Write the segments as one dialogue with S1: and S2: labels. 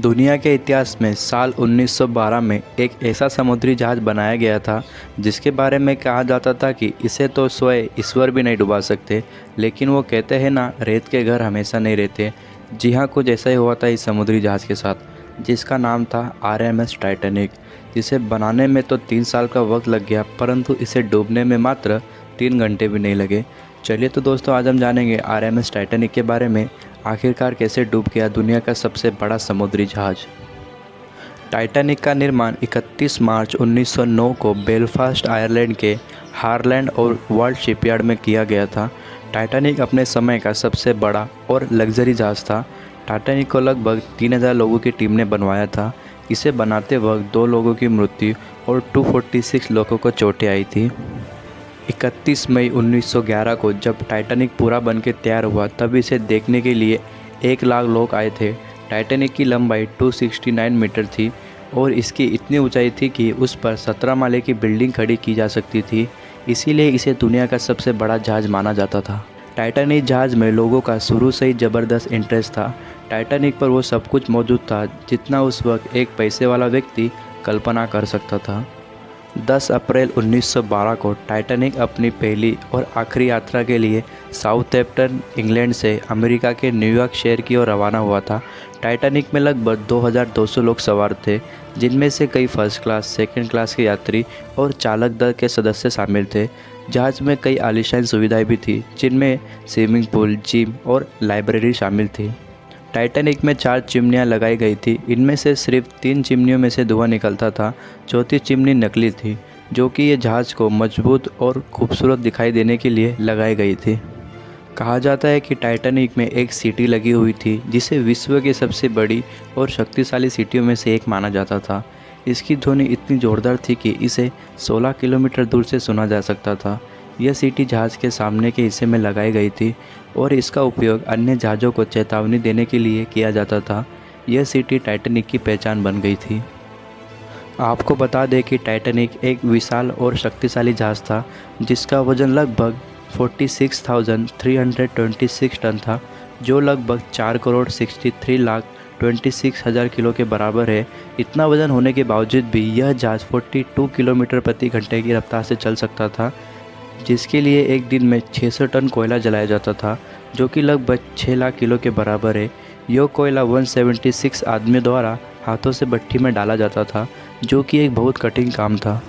S1: दुनिया के इतिहास में साल 1912 में एक ऐसा समुद्री जहाज़ बनाया गया था जिसके बारे में कहा जाता था कि इसे तो स्वयं ईश्वर भी नहीं डुबा सकते। लेकिन वो कहते हैं ना, रेत के घर हमेशा नहीं रहते। जी हाँ, कुछ ऐसा ही हुआ था इस समुद्री जहाज़ के साथ, जिसका नाम था RMS टाइटैनिक। जिसे बनाने में तो 3 साल का वक्त लग गया, परंतु इसे डूबने में मात्र 3 घंटे भी नहीं लगे। चलिए तो दोस्तों, आज हम जानेंगे RMS टाइटैनिक के बारे में। आखिरकार कैसे डूब गया दुनिया का सबसे बड़ा समुद्री जहाज़। टाइटैनिक का निर्माण 31 मार्च 1909 को बेलफास्ट आयरलैंड के हारलैंड और वर्ल्ड शिपयार्ड में किया गया था। टाइटैनिक अपने समय का सबसे बड़ा और लग्जरी जहाज़ था। टाइटैनिक को लगभग 3000 लोगों की टीम ने बनवाया था। इसे बनाते वक्त 2 लोगों की मृत्यु और 246 लोगों को चोटें आई थी। 31 मई 1911 को जब टाइटैनिक पूरा बनकर तैयार हुआ, तब इसे देखने के लिए 1 लाख लोग आए थे। टाइटैनिक की लंबाई 269 मीटर थी और इसकी इतनी ऊंचाई थी कि उस पर 17 माले की बिल्डिंग खड़ी की जा सकती थी। इसीलिए इसे दुनिया का सबसे बड़ा जहाज़ माना जाता था। टाइटैनिक जहाज़ में लोगों का शुरू से ही ज़बरदस्त इंटरेस्ट था। टाइटैनिक पर वो सब कुछ मौजूद था जितना उस वक्त एक पैसे वाला व्यक्ति कल्पना कर सकता था। 10 अप्रैल 1912 को टाइटैनिक अपनी पहली और आखिरी यात्रा के लिए साउथहैम्पटन, इंग्लैंड से अमेरिका के न्यूयॉर्क शहर की ओर रवाना हुआ था। टाइटैनिक में लगभग 2200 लोग सवार थे, जिनमें से कई फर्स्ट क्लास, सेकंड क्लास के यात्री और चालक दल के सदस्य शामिल थे। जहाज़ में कई आलीशान सुविधाएं भी थी, जिनमें स्विमिंग पूल, जिम और लाइब्रेरी शामिल थी। टाइटैनिक में 4 चिमनियाँ लगाई गई थी। इनमें से सिर्फ 3 चिमनियों में से धुआं निकलता था। चौथी चिमनी नकली थी, जो कि ये जहाज़ को मजबूत और खूबसूरत दिखाई देने के लिए लगाई गई थी। कहा जाता है कि टाइटैनिक में एक सीटी लगी हुई थी, जिसे विश्व की सबसे बड़ी और शक्तिशाली सीटियों में से एक माना जाता था। इसकी ध्वनि इतनी ज़ोरदार थी कि इसे 16 किलोमीटर दूर से सुना जा सकता था। यह सीटी जहाज़ के सामने के हिस्से में लगाई गई थी और इसका उपयोग अन्य जहाज़ों को चेतावनी देने के लिए किया जाता था। यह सीटी टाइटैनिक की पहचान बन गई थी। आपको बता दें कि टाइटैनिक एक विशाल और शक्तिशाली जहाज़ था, जिसका वजन लगभग 46,326 टन था, जो लगभग 4 करोड़ 63 लाख 26,000 किलो के बराबर है। इतना वजन होने के बावजूद भी यह जहाज़ 42 किलोमीटर प्रति घंटे की रफ्तार से चल सकता था, जिसके लिए एक दिन में 600 टन कोयला जलाया जाता था, जो कि लगभग 6 लाख किलो के बराबर है। यह कोयला 176 आदमियों द्वारा हाथों से भट्टी में डाला जाता था, जो कि एक बहुत कठिन काम था।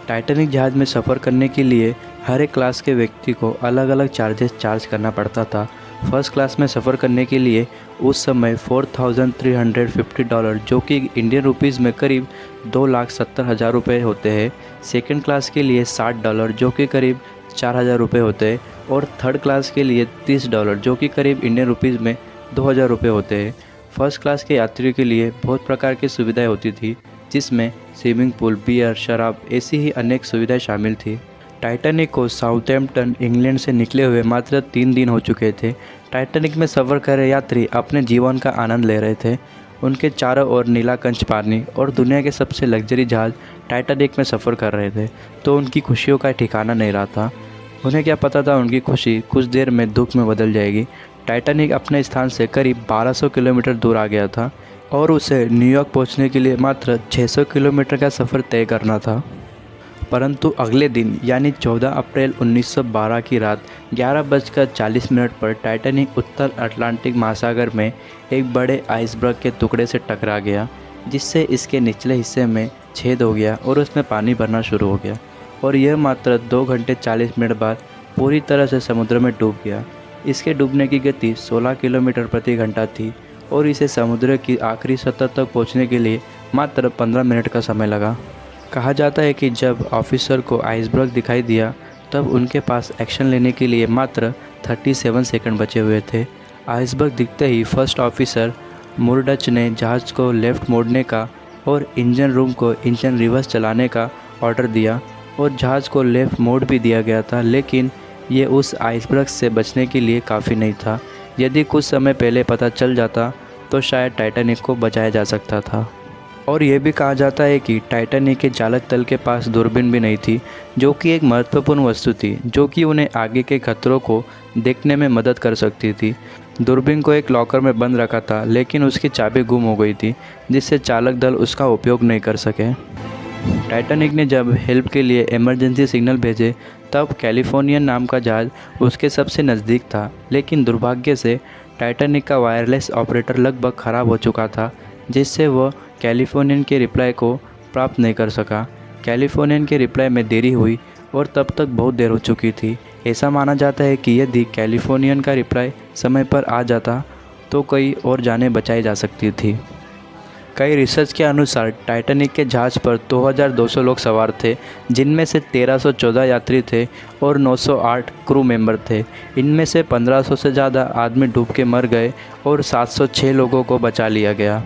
S1: टाइटैनिक जहाज़ में सफ़र करने के लिए हर एक क्लास के व्यक्ति को अलग अलग चार्ज करना पड़ता था। फर्स्ट क्लास में सफ़र करने के लिए उस समय $4,350, जो कि इंडियन रुपीज़ में करीब 2,70,000 रुपये होते हैं। सेकंड क्लास के लिए $60, जो कि करीब 4,000 रुपये होते हैं। और थर्ड क्लास के लिए $30, जो कि करीब इंडियन रुपीज़ में 2,000 रुपये होते हैं। फर्स्ट क्लास के यात्रियों के लिए बहुत प्रकार की सुविधाएं होती थी, जिसमें स्विमिंग पूल, बियर, शराब, ऐसी ही अनेक सुविधाएं शामिल थी। टाइटैनिक को साउथहैम्पटन, इंग्लैंड से निकले हुए मात्र 3 दिन हो चुके थे। टाइटैनिक में सफ़र कर रहे यात्री अपने जीवन का आनंद ले रहे थे। उनके चारों ओर नीलाकंच पानी और दुनिया के सबसे लग्जरी जहाज़ टाइटैनिक में सफ़र कर रहे थे, तो उनकी खुशियों का ठिकाना नहीं रहा था। उन्हें क्या पता था, उनकी खुशी कुछ देर में दुख में बदल जाएगी। टाइटैनिक अपने स्थान से करीब 1200 किलोमीटर दूर आ गया था और उसे न्यूयॉर्क पहुंचने के लिए मात्र 600 किलोमीटर का सफ़र तय करना था। परंतु अगले दिन यानी 14 अप्रैल 1912 की रात 11:40 पर टाइटैनिक उत्तर अटलांटिक महासागर में एक बड़े आइसबर्ग के टुकड़े से टकरा गया, जिससे इसके निचले हिस्से में छेद हो गया और उसमें पानी भरना शुरू हो गया। और यह मात्र 2 घंटे 40 मिनट बाद पूरी तरह से समुद्र में डूब गया। इसके डूबने की गति 16 किलोमीटर प्रति घंटा थी और इसे समुद्र की आखिरी सतह तक पहुँचने के लिए मात्र 15 मिनट का समय लगा। कहा जाता है कि जब ऑफिसर को आइसबर्ग दिखाई दिया, तब उनके पास एक्शन लेने के लिए मात्र 37 सेकंड बचे हुए थे। आइसबर्ग दिखते ही फर्स्ट ऑफिसर मुरडच ने जहाज़ को लेफ़्ट मोड़ने का और इंजन रूम को इंजन रिवर्स चलाने का ऑर्डर दिया और जहाज़ को लेफ़्ट मोड़ भी दिया गया था। लेकिन ये उस आइसबर्ग से बचने के लिए काफ़ी नहीं था। यदि कुछ समय पहले पता चल जाता तो शायद टाइटैनिक को बचाया जा सकता था। और यह भी कहा जाता है कि टाइटैनिक के चालक दल के पास दूरबीन भी नहीं थी, जो कि एक महत्वपूर्ण वस्तु थी, जो कि उन्हें आगे के खतरों को देखने में मदद कर सकती थी। दूरबीन को एक लॉकर में बंद रखा था, लेकिन उसकी चाबी गुम हो गई थी, जिससे चालक दल उसका उपयोग नहीं कर सके। टाइटैनिक ने जब हेल्प के लिए इमरजेंसी सिग्नल भेजे, तब कैलिफोर्नियन नाम का जहाज़ उसके सबसे नज़दीक था, लेकिन दुर्भाग्य से टाइटैनिक का वायरलेस ऑपरेटर लगभग ख़राब हो चुका था, जिससे वह कैलिफोर्नियन के रिप्लाई को प्राप्त नहीं कर सका। कैलिफोर्नियन के रिप्लाई में देरी हुई और तब तक बहुत देर हो चुकी थी। ऐसा माना जाता है कि यदि कैलिफोर्नियन का रिप्लाई समय पर आ जाता तो कई और जानें बचाई जा सकती थी। कई रिसर्च के अनुसार टाइटैनिक के जहाज़ पर 2200 लोग सवार थे, जिनमें से 1314 यात्री थे और 908 क्रू मेंबर थे। इनमें से 1500 से ज़्यादा आदमी डूब के मर गए और 706 लोगों को बचा लिया गया।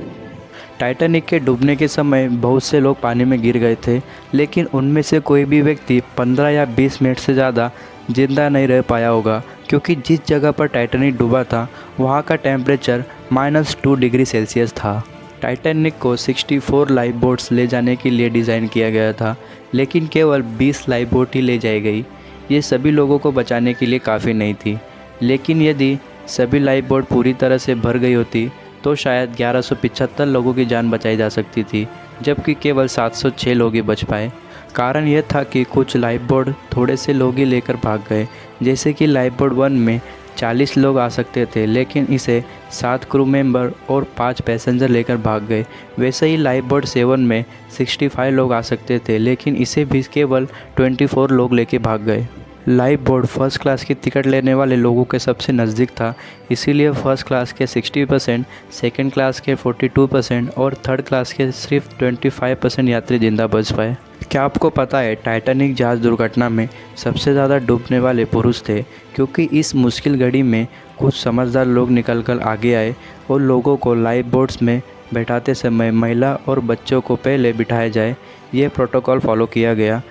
S1: टाइटैनिक के डूबने के समय बहुत से लोग पानी में गिर गए थे, लेकिन उनमें से कोई भी व्यक्ति 15 या 20 मिनट से ज़्यादा जिंदा नहीं रह पाया होगा, क्योंकि जिस जगह पर टाइटैनिक डूबा था वहाँ का टेम्परेचर -2 डिग्री सेल्सियस था। टाइटैनिक को 64 लाइफ बोट्स ले जाने के लिए डिज़ाइन किया गया था, लेकिन केवल 20 लाइफ बोट ही ले जाई गई। ये सभी लोगों को बचाने के लिए काफ़ी नहीं थी, लेकिन यदि सभी लाइफ बोट पूरी तरह से भर गई होती तो शायद 1175 लोगों की जान बचाई जा सकती थी, जबकि केवल 706 लोग ही बच पाए। कारण यह था कि कुछ लाइफ बोट थोड़े से लोग ही लेकर भाग गए, जैसे कि लाइफ बोट 1 में 40 लोग आ सकते थे, लेकिन इसे 7 क्रू मेंबर और 5 पैसेंजर लेकर भाग गए। वैसे ही लाइफ बोट 7 में 65 लोग आ सकते थे, लेकिन इसे भी केवल 24 लोग लेके भाग गए। लाइफ बोट फर्स्ट क्लास की टिकट लेने वाले लोगों के सबसे नज़दीक था, इसीलिए फर्स्ट क्लास के 60%, सेकेंड क्लास के 42% और थर्ड क्लास के सिर्फ 25% यात्री जिंदा बच पाए। क्या आपको पता है टाइटैनिक जहाज़ दुर्घटना में सबसे ज़्यादा डूबने वाले पुरुष थे, क्योंकि इस मुश्किल घड़ी में कुछ समझदार लोग निकल कर आगे आए और लोगों को लाइफ बोट्स में बैठाते समय महिला और बच्चों को पहले बिठाया जाए, ये प्रोटोकॉल फॉलो किया गया।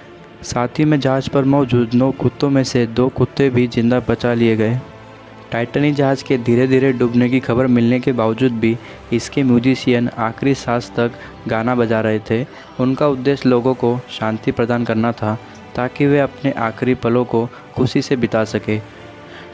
S1: साथ ही में जहाज़ पर मौजूद 9 कुत्तों में से 2 कुत्ते भी जिंदा बचा लिए गए। टाइटैनिक जहाज़ के धीरे धीरे डूबने की खबर मिलने के बावजूद भी इसके म्यूजिशियन आखिरी सांस तक गाना बजा रहे थे। उनका उद्देश्य लोगों को शांति प्रदान करना था, ताकि वे अपने आखिरी पलों को खुशी से बिता सके।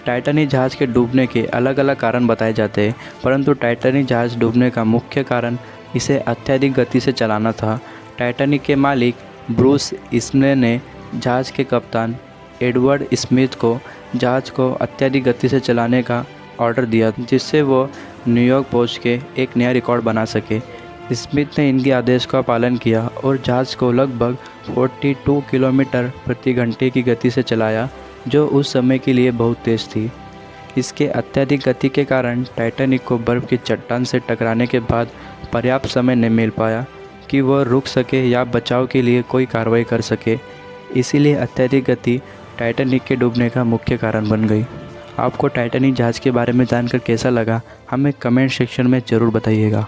S1: टाइटैनिक जहाज़ के डूबने के अलग अलग कारण बताए जाते हैं, परंतु टाइटैनिक जहाज़ डूबने का मुख्य कारण इसे अत्यधिक गति से चलाना था। टाइटैनिक के मालिक ब्रूस इस्मले ने जहाज़ के कप्तान एडवर्ड स्मिथ को जहाज़ को अत्यधिक गति से चलाने का ऑर्डर दिया, जिससे वो न्यूयॉर्क पहुंच के एक नया रिकॉर्ड बना सके। स्मिथ ने इनके आदेश का पालन किया और जहाज़ को लगभग 42 किलोमीटर प्रति घंटे की गति से चलाया, जो उस समय के लिए बहुत तेज़ थी। इसके अत्यधिक गति के कारण टाइटैनिक को बर्फ़ की चट्टान से टकराने के बाद पर्याप्त समय नहीं मिल पाया कि वह रुक सके या बचाव के लिए कोई कार्रवाई कर सके। इसीलिए अत्यधिक गति टाइटैनिक के डूबने का मुख्य कारण बन गई। आपको टाइटैनिक जहाज़ के बारे में जानकर कैसा लगा, हमें कमेंट सेक्शन में ज़रूर बताइएगा।